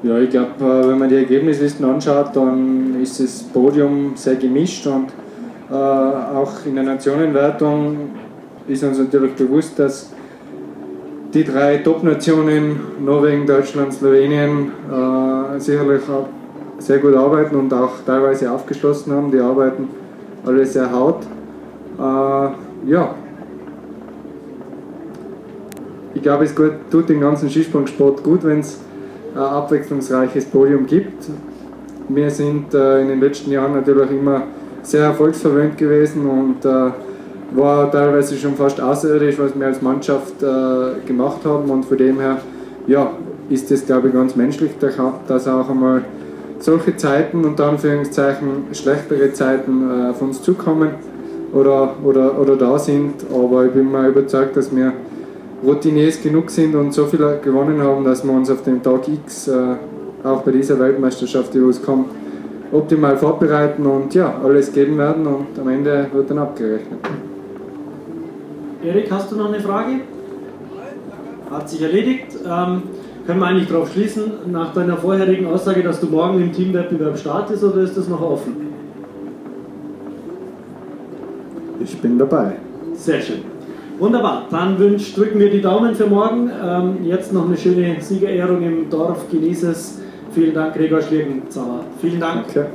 Ja, ich glaube, wenn man die Ergebnislisten anschaut, dann ist das Podium sehr gemischt und auch in der Nationenwertung ist uns natürlich bewusst, dass die drei Top-Nationen, Norwegen, Deutschland, Slowenien, sicherlich auch sehr gut arbeiten und auch teilweise aufgeschlossen haben. Die arbeiten alle sehr hart. Ja, ich glaube, es tut den ganzen Skisprungsport gut, wenn es ein abwechslungsreiches Podium gibt. Wir sind in den letzten Jahren natürlich immer sehr erfolgsverwöhnt gewesen und war teilweise schon fast außerirdisch, was wir als Mannschaft gemacht haben, und von dem her ja, ist es, glaube ich, ganz menschlich, dass auch einmal solche Zeiten, unter Anführungszeichen schlechtere Zeiten auf uns zukommen oder da sind, aber ich bin mir überzeugt, dass wir Routiniers genug sind und so viel gewonnen haben, dass wir uns auf den Tag X auch bei dieser Weltmeisterschaft, die uns kommt, optimal vorbereiten und ja, alles geben werden, und am Ende wird dann abgerechnet. Erik, hast du noch eine Frage? Hat sich erledigt. Können wir eigentlich darauf schließen, nach deiner vorherigen Aussage, dass du morgen im Teamwettbewerb startest, oder ist das noch offen? Ich bin dabei. Sehr schön. Wunderbar, dann drücken wir die Daumen für morgen. Jetzt noch eine schöne Siegerehrung im Dorf, genieße es. Vielen Dank, Gregor Schliergenzauer. Vielen Dank. Okay.